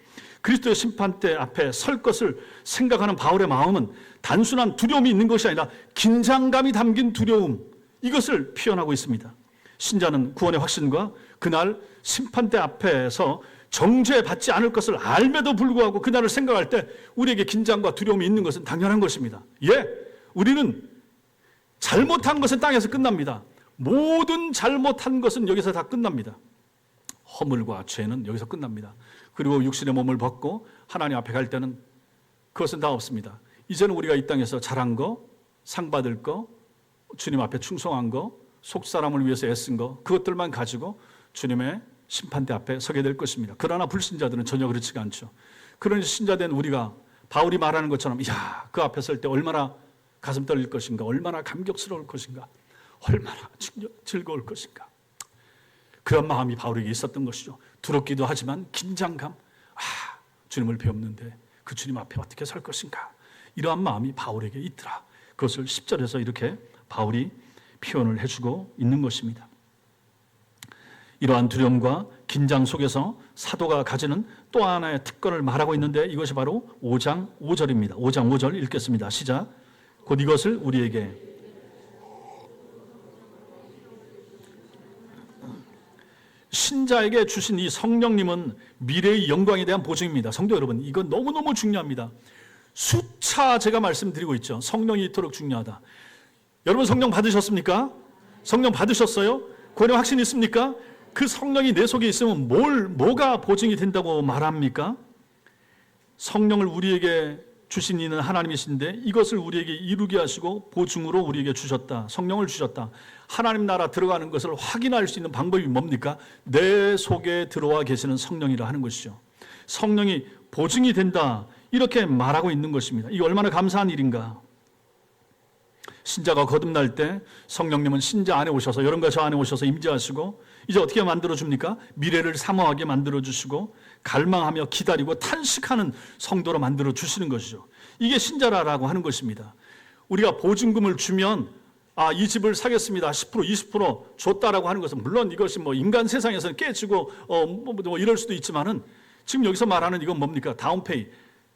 S1: 그리스도의 심판대 앞에 설 것을 생각하는 바울의 마음은 단순한 두려움이 있는 것이 아니라 긴장감이 담긴 두려움, 이것을 표현하고 있습니다. 신자는 구원의 확신과 그날 심판대 앞에서 정죄받지 않을 것을 알매도 불구하고 그날을 생각할 때 우리에게 긴장과 두려움이 있는 것은 당연한 것입니다. 예, 우리는 잘못한 것은 땅에서 끝납니다. 모든 잘못한 것은 여기서 다 끝납니다. 허물과 죄는 여기서 끝납니다. 그리고 육신의 몸을 벗고 하나님 앞에 갈 때는 그것은 다 없습니다. 이제는 우리가 이 땅에서 잘한 거, 상 받을 거, 주님 앞에 충성한 거, 속사람을 위해서 애쓴 거, 그것들만 가지고 주님의 심판대 앞에 서게 될 것입니다. 그러나 불신자들은 전혀 그렇지가 않죠. 그러니 신자된 우리가 바울이 말하는 것처럼 야, 그 앞에 설 때 얼마나 가슴 떨릴 것인가, 얼마나 감격스러울 것인가, 얼마나 즐거울 것인가, 그런 마음이 바울에게 있었던 것이죠. 두렵기도 하지만 긴장감, 주님을 배웠는데 그 주님 앞에 어떻게 설 것인가, 이러한 마음이 바울에게 있더라. 그것을 10절에서 이렇게 바울이 표현을 해주고 있는 것입니다. 이러한 두려움과 긴장 속에서 사도가 가지는 또 하나의 특권을 말하고 있는데, 이것이 바로 5장 5절입니다. 5장 5절 읽겠습니다. 시작. 곧 이것을 우리에게 신자에게 주신 이 성령님은 미래의 영광에 대한 보증입니다. 성도 여러분, 이건 너무너무 중요합니다. 수차 제가 말씀드리고 있죠. 성령이 이토록 중요하다. 여러분 성령 받으셨습니까? 성령 받으셨어요? 구원의 확신이 있습니까? 그 성령이 내 속에 있으면 뭐가 보증이 된다고 말합니까? 성령을 우리에게 주신 이는 하나님이신데 이것을 우리에게 이루게 하시고 보증으로 우리에게 주셨다. 성령을 주셨다. 하나님 나라 들어가는 것을 확인할 수 있는 방법이 뭡니까? 내 속에 들어와 계시는 성령이라 하는 것이죠. 성령이 보증이 된다, 이렇게 말하고 있는 것입니다. 이게 얼마나 감사한 일인가. 신자가 거듭날 때 성령님은 신자 안에 오셔서, 여러분과 저 안에 오셔서 임재하시고 이제 어떻게 만들어줍니까? 미래를 사모하게 만들어주시고 갈망하며 기다리고 탄식하는 성도로 만들어주시는 것이죠. 이게 신자라고 하는 것입니다. 우리가 보증금을 주면 이 집을 사겠습니다 10% 20% 줬다라고 하는 것은, 물론 이것이 뭐 인간 세상에서는 깨지고 뭐 이럴 수도 있지만은, 지금 여기서 말하는 이건 뭡니까? 다운페이,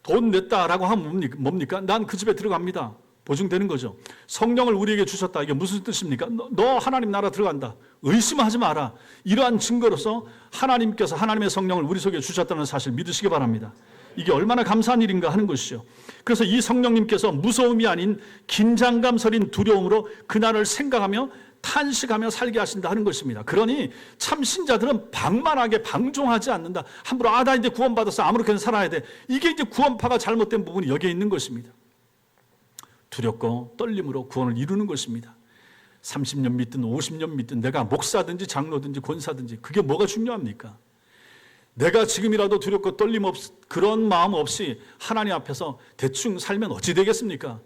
S1: 돈 냈다라고 하면 뭡니까? 난 그 집에 들어갑니다. 보증되는 거죠. 성령을 우리에게 주셨다. 이게 무슨 뜻입니까? 너 하나님 나라 들어간다. 의심하지 마라. 이러한 증거로서 하나님께서 하나님의 성령을 우리 속에 주셨다는 사실 믿으시기 바랍니다. 이게 얼마나 감사한 일인가 하는 것이죠. 그래서 이 성령님께서 무서움이 아닌 긴장감 서린 두려움으로 그날을 생각하며 탄식하며 살게 하신다 하는 것입니다. 그러니 참 신자들은 방만하게 방종하지 않는다. 함부로 나 이제 구원받았어, 아무렇게나 살아야 돼. 이게 이제 구원파가 잘못된 부분이 여기에 있는 것입니다. 두렵고 떨림으로 구원을 이루는 것입니다. 30년 믿든 50년 믿든 내가 목사든지 장로든지 권사든지 그게 뭐가 중요합니까? 내가 지금이라도 두렵고 떨림 그런 마음 없이 하나님 앞에서 대충 살면 어찌 되겠습니까?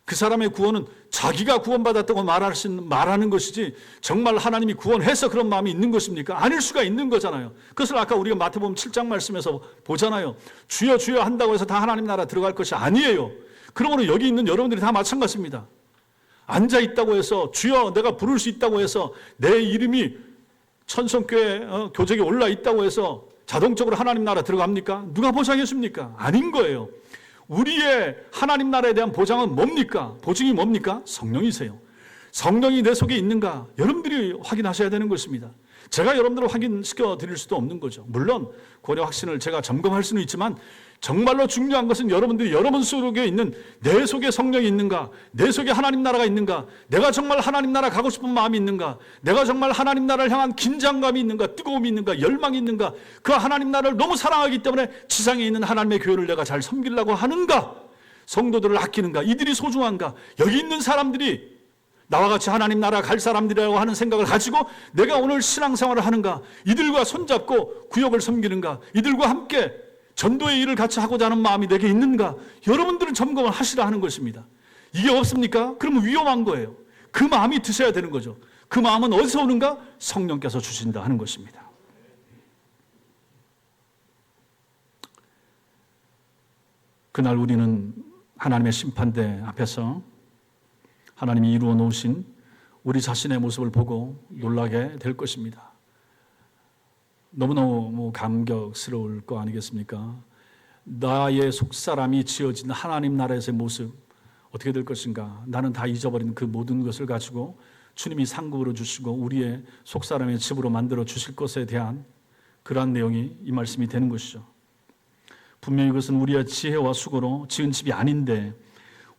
S1: 그 사람의 구원은 자기가 구원받았다고 말하는 것이지 정말 하나님이 구원해서 그런 마음이 있는 것입니까? 아닐 수가 있는 거잖아요. 그것을 아까 우리가 마태복음 7장 말씀에서 보잖아요. 주여 주여 한다고 해서 다 하나님 나라 들어갈 것이 아니에요. 그러므로 여기 있는 여러분들이 다 마찬가지입니다. 앉아 있다고 해서 주여 내가 부를 수 있다고 해서 내 이름이 천성교회 교적에 올라 있다고 해서 자동적으로 하나님 나라 들어갑니까? 누가 보장해 줍니까? 아닌 거예요. 우리의 하나님 나라에 대한 보장은 뭡니까? 보증이 뭡니까? 성령이세요. 성령이 내 속에 있는가? 여러분들이 확인하셔야 되는 것입니다. 제가 여러분들을 확인시켜 드릴 수도 없는 거죠. 물론 구원의 확신을 제가 점검할 수는 있지만 정말로 중요한 것은 여러분들이 여러분 속에 있는 내 속에 성령이 있는가? 내 속에 하나님 나라가 있는가? 내가 정말 하나님 나라 가고 싶은 마음이 있는가? 내가 정말 하나님 나라를 향한 긴장감이 있는가? 뜨거움이 있는가? 열망이 있는가? 그 하나님 나라를 너무 사랑하기 때문에 지상에 있는 하나님의 교회를 내가 잘 섬기려고 하는가? 성도들을 아끼는가? 이들이 소중한가? 여기 있는 사람들이 나와 같이 하나님 나라 갈 사람들이라고 하는 생각을 가지고 내가 오늘 신앙생활을 하는가? 이들과 손잡고 구역을 섬기는가? 이들과 함께 전도의 일을 같이 하고자 하는 마음이 내게 있는가? 여러분들은 점검을 하시라 하는 것입니다. 이게 없습니까? 그러면 위험한 거예요. 그 마음이 드셔야 되는 거죠. 그 마음은 어디서 오는가? 성령께서 주신다 하는 것입니다. 그날 우리는 하나님의 심판대 앞에서 하나님이 이루어 놓으신 우리 자신의 모습을 보고 놀라게 될 것입니다. 너무너무 감격스러울 거 아니겠습니까? 나의 속사람이 지어진 하나님 나라에서의 모습 어떻게 될 것인가? 나는 다 잊어버린 그 모든 것을 가지고 주님이 상급으로 주시고 우리의 속사람의 집으로 만들어 주실 것에 대한 그러한 내용이 이 말씀이 되는 것이죠. 분명히 그것은 우리의 지혜와 수고로 지은 집이 아닌데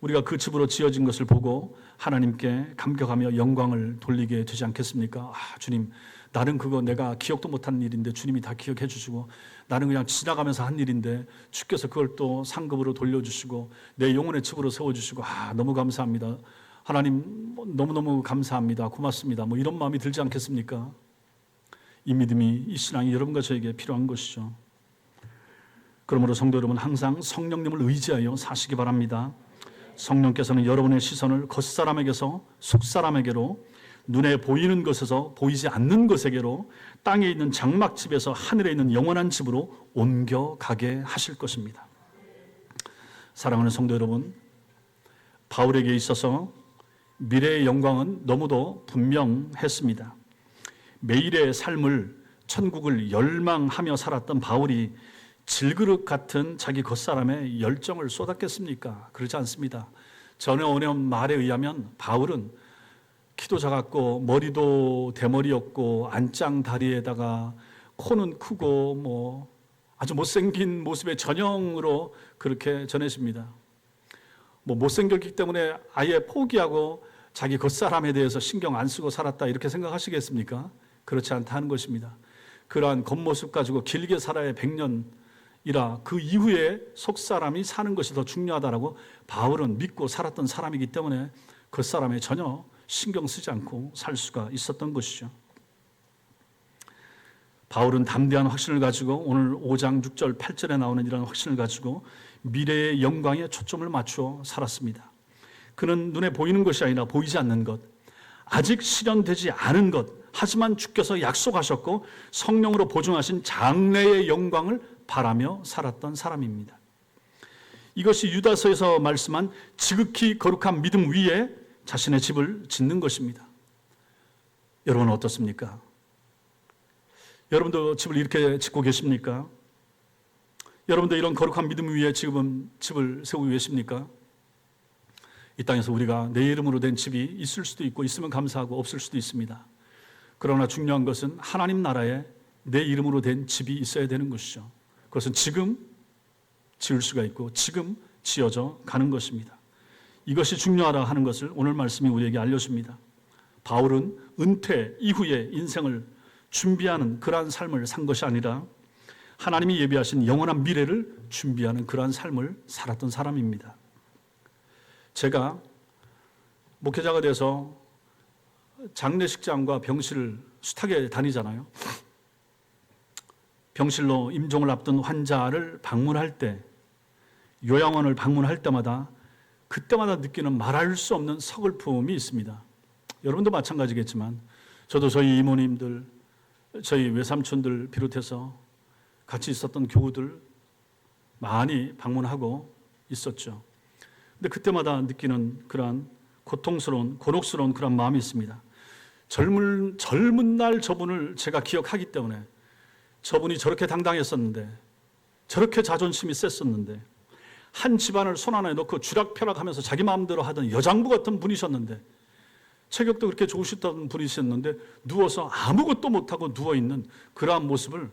S1: 우리가 그 집으로 지어진 것을 보고 하나님께 감격하며 영광을 돌리게 되지 않겠습니까? 주님, 나는 그거 내가 기억도 못한 일인데 주님이 다 기억해 주시고 나는 그냥 지나가면서 한 일인데 주께서 그걸 또 상급으로 돌려주시고 내 영혼의 집으로 세워주시고 너무 감사합니다. 하나님 너무너무 감사합니다. 고맙습니다. 이런 마음이 들지 않겠습니까? 이 믿음이, 이 신앙이 여러분과 저에게 필요한 것이죠. 그러므로 성도 여러분, 항상 성령님을 의지하여 사시기 바랍니다. 성령께서는 여러분의 시선을 겉사람에게서 속사람에게로, 눈에 보이는 것에서 보이지 않는 것에게로, 땅에 있는 장막집에서 하늘에 있는 영원한 집으로 옮겨가게 하실 것입니다. 사랑하는 성도 여러분, 바울에게 있어서 미래의 영광은 너무도 분명했습니다. 매일의 삶을, 천국을 열망하며 살았던 바울이 질그릇 같은 자기 겉사람에 열정을 쏟았겠습니까? 그렇지 않습니다. 전해오는 말에 의하면 바울은 키도 작았고 머리도 대머리였고 안짱 다리에다가 코는 크고 아주 못생긴 모습의 전형으로 그렇게 전해집니다. 못생겼기 때문에 아예 포기하고 자기 겉사람에 대해서 신경 안 쓰고 살았다 이렇게 생각하시겠습니까? 그렇지 않다는 것입니다. 그러한 겉모습 가지고 길게 살아야 100년이라 그 이후에 속사람이 사는 것이 더 중요하다라고 바울은 믿고 살았던 사람이기 때문에 겉사람에 전혀 신경 쓰지 않고 살 수가 있었던 것이죠. 바울은 담대한 확신을 가지고 오늘 5장 6절 8절에 나오는 이런 확신을 가지고 미래의 영광에 초점을 맞추어 살았습니다. 그는 눈에 보이는 것이 아니라 보이지 않는 것, 아직 실현되지 않은 것, 하지만 주께서 약속하셨고 성령으로 보증하신 장래의 영광을 바라며 살았던 사람입니다. 이것이 유다서에서 말씀한 지극히 거룩한 믿음 위에 자신의 집을 짓는 것입니다. 여러분은 어떻습니까? 여러분도 집을 이렇게 짓고 계십니까? 여러분도 이런 거룩한 믿음 위에 지금 집을 세우고 계십니까? 이 땅에서 우리가 내 이름으로 된 집이 있을 수도 있고 있으면 감사하고 없을 수도 있습니다. 그러나 중요한 것은 하나님 나라에 내 이름으로 된 집이 있어야 되는 것이죠. 그것은 지금 지을 수가 있고 지금 지어져 가는 것입니다. 이것이 중요하다 하는 것을 오늘 말씀이 우리에게 알려줍니다. 바울은 은퇴 이후의 인생을 준비하는 그러한 삶을 산 것이 아니라 하나님이 예비하신 영원한 미래를 준비하는 그러한 삶을 살았던 사람입니다. 제가 목회자가 돼서 장례식장과 병실을 숱하게 다니잖아요. 병실로 임종을 앞둔 환자를 방문할 때, 요양원을 방문할 때마다 그때마다 느끼는 말할 수 없는 서글픔이 있습니다. 여러분도 마찬가지겠지만 저도 저희 이모님들, 저희 외삼촌들 비롯해서 같이 있었던 교우들 많이 방문하고 있었죠. 근데 그때마다 느끼는 그러한 고통스러운, 곤혹스러운 그런 마음이 있습니다. 젊은 날 저분을 제가 기억하기 때문에 저분이 저렇게 당당했었는데, 저렇게 자존심이 셌었는데, 한 집안을 손 안에 넣고 쥐락펴락하면서 자기 마음대로 하던 여장부 같은 분이셨는데, 체격도 그렇게 좋으셨던 분이셨는데 누워서 아무것도 못하고 누워있는 그러한 모습을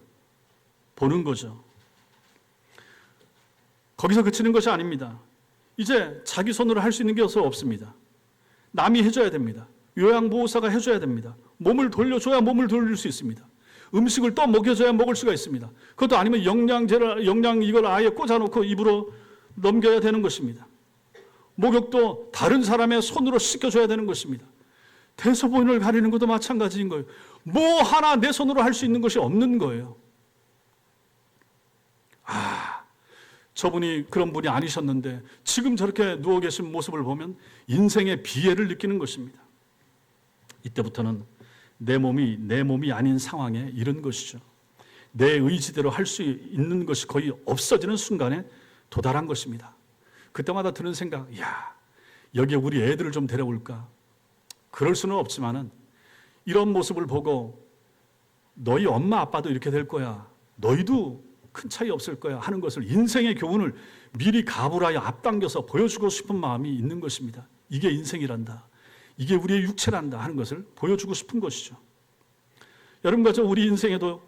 S1: 보는 거죠. 거기서 그치는 것이 아닙니다. 이제 자기 손으로 할 수 있는 게 없습니다. 남이 해줘야 됩니다. 요양보호사가 해줘야 됩니다. 몸을 돌려줘야 몸을 돌릴 수 있습니다. 음식을 또 먹여줘야 먹을 수가 있습니다. 그것도 아니면 영양 이걸 아예 꽂아놓고 입으로 넘겨야 되는 것입니다. 목욕도 다른 사람의 손으로 씻겨줘야 되는 것입니다. 대소본을 가리는 것도 마찬가지인 거예요. 뭐 하나 내 손으로 할 수 있는 것이 없는 거예요. 저분이 그런 분이 아니셨는데 지금 저렇게 누워 계신 모습을 보면 인생의 비애를 느끼는 것입니다. 이때부터는 내 몸이 아닌 상황에 이른 것이죠. 내 의지대로 할 수 있는 것이 거의 없어지는 순간에 도달한 것입니다. 그때마다 드는 생각, 여기에 우리 애들을 좀 데려올까? 그럴 수는 없지만은 이런 모습을 보고 너희 엄마 아빠도 이렇게 될 거야. 너희도 큰 차이 없을 거야 하는 것을, 인생의 교훈을 미리 가불하여 앞당겨서 보여주고 싶은 마음이 있는 것입니다. 이게 인생이란다. 이게 우리의 육체란다 하는 것을 보여주고 싶은 것이죠. 여러분과 저 우리 인생에도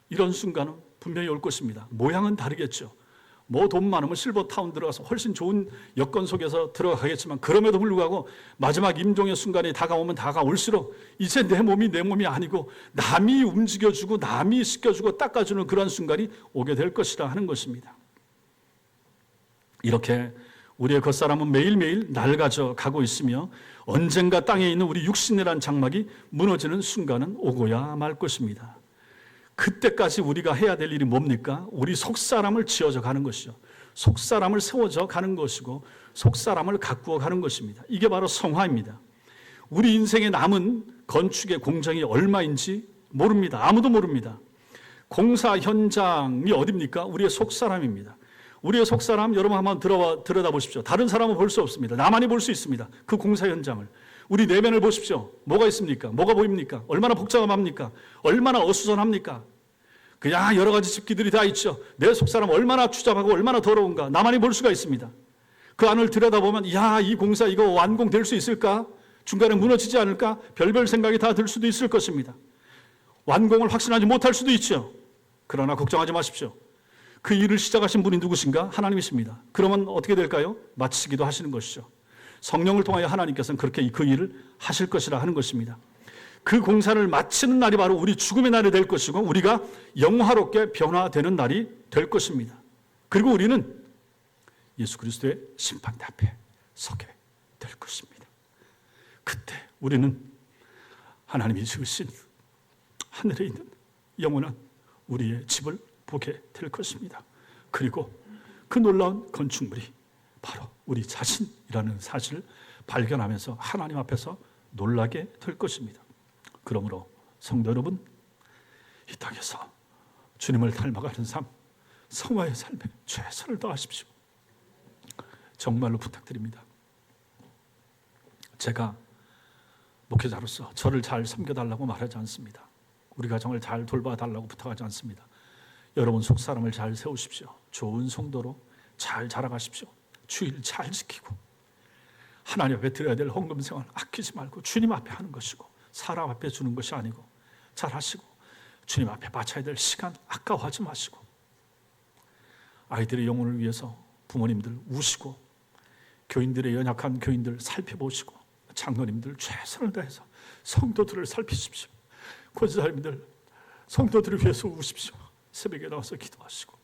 S1: 이런 순간은 분명히 올 것입니다. 모양은 다르겠죠. 뭐 돈 많으면 실버타운 들어가서 훨씬 좋은 여건 속에서 들어가겠지만 그럼에도 불구하고 마지막 임종의 순간이 다가오면 다가올수록 이제 내 몸이 아니고 남이 움직여주고 남이 씻겨주고 닦아주는 그런 순간이 오게 될 것이라 하는 것입니다. 이렇게 우리의 겉사람은 매일매일 낡아져 가고 있으며 언젠가 땅에 있는 우리 육신이란 장막이 무너지는 순간은 오고야 말 것입니다. 그때까지 우리가 해야 될 일이 뭡니까? 우리 속사람을 지어져 가는 것이죠. 속사람을 세워져 가는 것이고 속사람을 가꾸어 가는 것입니다. 이게 바로 성화입니다. 우리 인생에 남은 건축의 공정이 얼마인지 모릅니다. 아무도 모릅니다. 공사 현장이 어디입니까? 우리의 속사람입니다. 우리의 속사람 여러분 한번 들여다보십시오. 다른 사람은 볼 수 없습니다. 나만이 볼 수 있습니다. 그 공사 현장을. 우리 내면을 보십시오. 뭐가 있습니까? 뭐가 보입니까? 얼마나 복잡합니까? 얼마나 어수선합니까? 그냥 여러 가지 집기들이 다 있죠. 내 속사람 얼마나 추잡하고 얼마나 더러운가 나만이 볼 수가 있습니다. 그 안을 들여다보면 이 공사 이거 완공될 수 있을까? 중간에 무너지지 않을까? 별별 생각이 다 들 수도 있을 것입니다. 완공을 확신하지 못할 수도 있죠. 그러나 걱정하지 마십시오. 그 일을 시작하신 분이 누구신가? 하나님이십니다. 그러면 어떻게 될까요? 마치기도 하시는 것이죠. 성령을 통하여 하나님께서는 그렇게 그 일을 하실 것이라 하는 것입니다. 그 공사를 마치는 날이 바로 우리 죽음의 날이 될 것이고 우리가 영화롭게 변화되는 날이 될 것입니다. 그리고 우리는 예수 그리스도의 심판대 앞에 서게 될 것입니다. 그때 우리는 하나님이 지으신 하늘에 있는 영원한 우리의 집을 보게 될 것입니다. 그리고 그 놀라운 건축물이 바로 우리 자신이라는 사실을 발견하면서 하나님 앞에서 놀라게 될 것입니다. 그러므로 성도 여러분, 이 땅에서 주님을 닮아가는 삶, 성화의 삶에 최선을 다하십시오. 정말로 부탁드립니다. 제가 목회자로서 저를 잘 섬겨달라고 말하지 않습니다. 우리 가정을 잘 돌봐달라고 부탁하지 않습니다. 여러분 속사람을 잘 세우십시오. 좋은 성도로 잘 자라가십시오. 주일 잘 지키고 하나님 앞에 드려야 될 헌금 생활 아끼지 말고 주님 앞에 하는 것이고 사람 앞에 주는 것이 아니고 잘 하시고 주님 앞에 바쳐야 될 시간 아까워하지 마시고 아이들의 영혼을 위해서 부모님들 우시고 교인들의 연약한 교인들 살펴보시고 장로님들 최선을 다해서 성도들을 살피십시오. 권사님들 성도들을 위해서 우십시오. 새벽에 나와서 기도하시고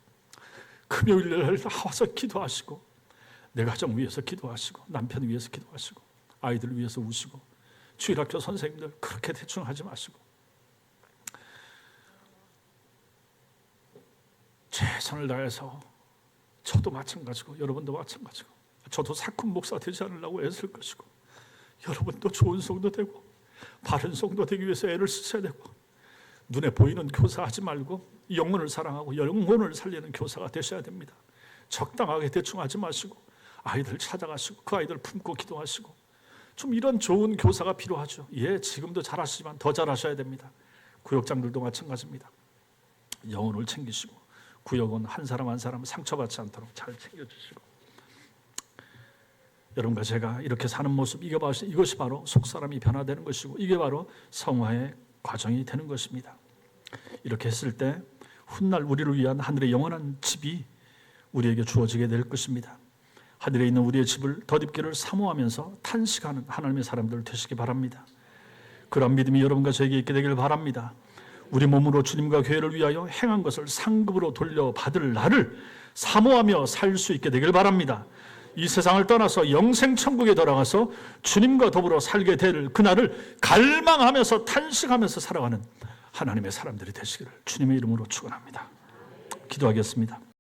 S1: 금요일날 나와서 기도하시고 내 가정 위해서 기도하시고 남편 위해서 기도하시고 아이들 위해서 우시고 주일학교 선생님들 그렇게 대충 하지 마시고 최선을 다해서 저도 마찬가지고 여러분도 마찬가지고 저도 사꾼 목사 되지 않으려고 애쓸 것이고 여러분도 좋은 성도 되고 바른 성도 되기 위해서 애를 쓰셔야 되고 눈에 보이는 교사하지 말고 영혼을 사랑하고 영혼을 살리는 교사가 되셔야 됩니다. 적당하게 대충 하지 마시고 아이들 찾아가시고 그 아이들 품고 기도하시고 좀 이런 좋은 교사가 필요하죠. 예, 지금도 잘하시지만 더 잘하셔야 됩니다. 구역장들도 마찬가지입니다. 영혼을 챙기시고 구역은 한 사람 한 사람 상처받지 않도록 잘 챙겨주시고 여러분과 제가 이렇게 사는 모습 이것이 바로 속사람이 변화되는 것이고 이게 바로 성화의 과정이 되는 것입니다. 이렇게 했을 때 훗날 우리를 위한 하늘의 영원한 집이 우리에게 주어지게 될 것입니다. 하늘에 있는 우리의 집을 덧입기를 사모하면서 탄식하는 하나님의 사람들 되시기 바랍니다. 그런 믿음이 여러분과 저에게 있게 되길 바랍니다. 우리 몸으로 주님과 교회를 위하여 행한 것을 상급으로 돌려받을 날을 사모하며 살 수 있게 되길 바랍니다. 이 세상을 떠나서 영생천국에 돌아가서 주님과 더불어 살게 될 그날을 갈망하면서 탄식하면서 살아가는 하나님의 사람들이 되시기를 주님의 이름으로 축원합니다. 기도하겠습니다.